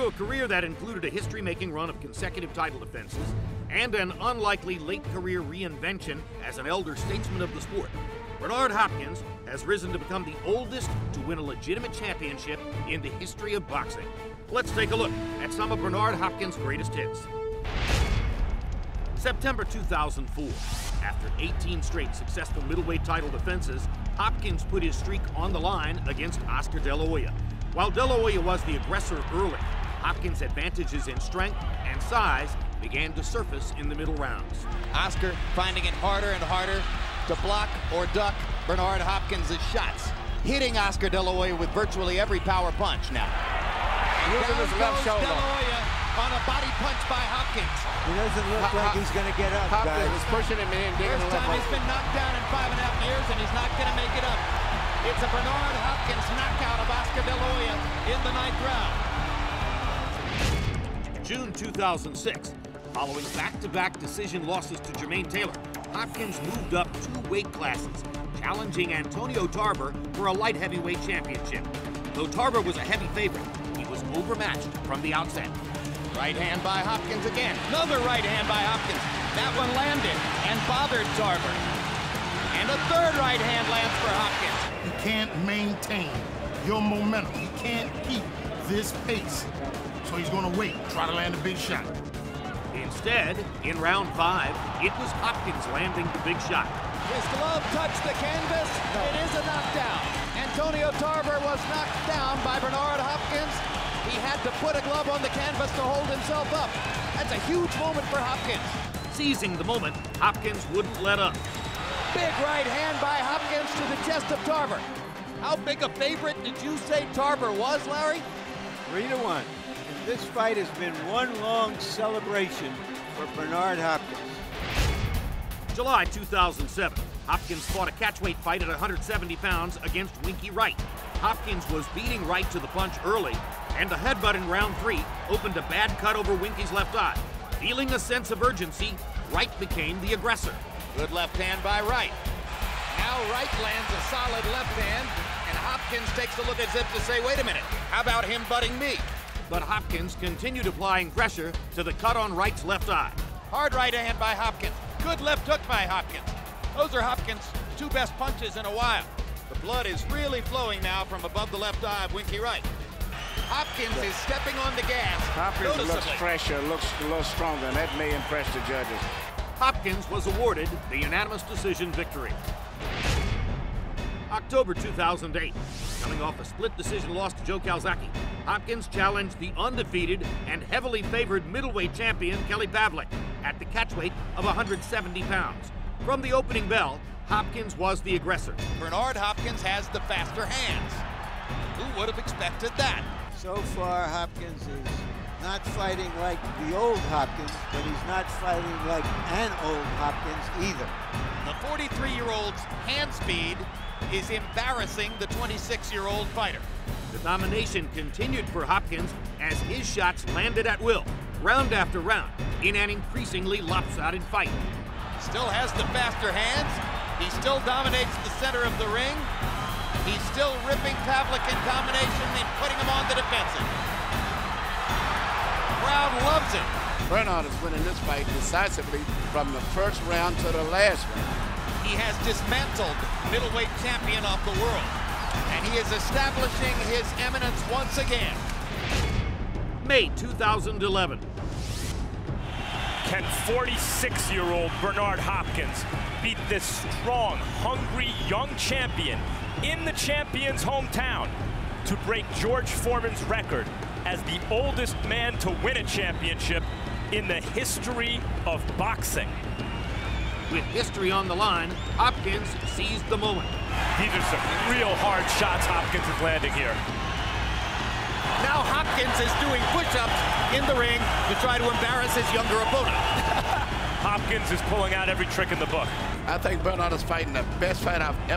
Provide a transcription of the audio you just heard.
Through a career that included a history-making run of consecutive title defenses and an unlikely late-career reinvention as an elder statesman of the sport, Bernard Hopkins has risen to become the oldest to win a legitimate championship in the history of boxing. Let's take a look at some of Bernard Hopkins' greatest hits. September 2004. After 18 straight successful middleweight title defenses, Hopkins put his streak on the line against Oscar De La Hoya. While De La Hoya was the aggressor early, Hopkins' advantages in strength and size began to surface in the middle rounds. Oscar finding it harder and harder to block or duck Bernard Hopkins' shots, hitting Oscar De La Hoya with virtually every power punch now. Using his left shoulder. De La Hoya on a body punch by Hopkins. He doesn't look like he's going to get up, Hopkins guys. is pushing him in, digging First the left time he's been knocked down in 5.5 years, and he's not going to make it up. It's a Bernard Hopkins knockout of Oscar De La Hoya in the 9th round. June 2006. Following back-to-back decision losses to Jermaine Taylor, Hopkins moved up 2 weight classes, challenging Antonio Tarver for a light heavyweight championship. Though Tarver was a heavy favorite, he was overmatched from the outset. Right hand by Hopkins again. Another right hand by Hopkins. That one landed and bothered Tarver. And a third right hand lands for Hopkins. You can't maintain your momentum. You can't keep this pace. So he's going to wait, try to land a big shot. Instead, in round 5, it was Hopkins landing the big shot. His glove touched the canvas. It is a knockdown. Antonio Tarver was knocked down by Bernard Hopkins. He had to put a glove on the canvas to hold himself up. That's a huge moment for Hopkins. Seizing the moment, Hopkins wouldn't let up. Big right hand by Hopkins to the chest of Tarver. How big a favorite did you say Tarver was, Larry? 3-1. And this fight has been one long celebration for Bernard Hopkins. July 2007. Hopkins fought a catchweight fight at 170 pounds against Winky Wright. Hopkins was beating Wright to the punch early, and a headbutt in round 3 opened a bad cut over Winky's left eye. Feeling a sense of urgency, Wright became the aggressor. Good left hand by Wright. Now Wright lands a solid left hand, and Hopkins takes a look as if to say, wait a minute, how about him butting me? But Hopkins continued applying pressure to the cut on Wright's left eye. Hard right hand by Hopkins. Good left hook by Hopkins. Those are Hopkins' 2 best punches in a while. The blood is really flowing now from above the left eye of Winky Wright. Hopkins is stepping on the gas. Hopkins looks noticeably. fresher, looks a little stronger, and that may impress the judges. Hopkins was awarded the unanimous decision victory. October 2008. Coming off a split decision loss to Joe Calzaghe, Hopkins challenged the undefeated and heavily favored middleweight champion Kelly Pavlik at the catchweight of 170 pounds. From the opening bell, Hopkins was the aggressor. Bernard Hopkins has the faster hands. Who would have expected that? So far, Hopkins is not fighting like the old Hopkins, but he's not fighting like an old Hopkins either. The 43-year-old's hand speed is embarrassing the 26-year-old fighter. The domination continued for Hopkins as his shots landed at will, round after round, in an increasingly lopsided fight. Still has the faster hands. He still dominates the center of the ring. He's still ripping Pavlik in combination and putting him on the defensive. Crowd loves it. Bernard is winning this fight decisively from the first round to the last round. He has dismantled middleweight champion of the world, and he is establishing his eminence once again. May 2011. Can 46-year-old Bernard Hopkins beat this strong, hungry, young champion in the champion's hometown to break George Foreman's record as the oldest man to win a championship in the history of boxing? With history on the line, Hopkins seized the moment. These are some real hard shots Hopkins is landing here. Now Hopkins is doing push-ups in the ring to try to embarrass his younger opponent. Hopkins is pulling out every trick in the book. I think Bernard is fighting the best fight I've ever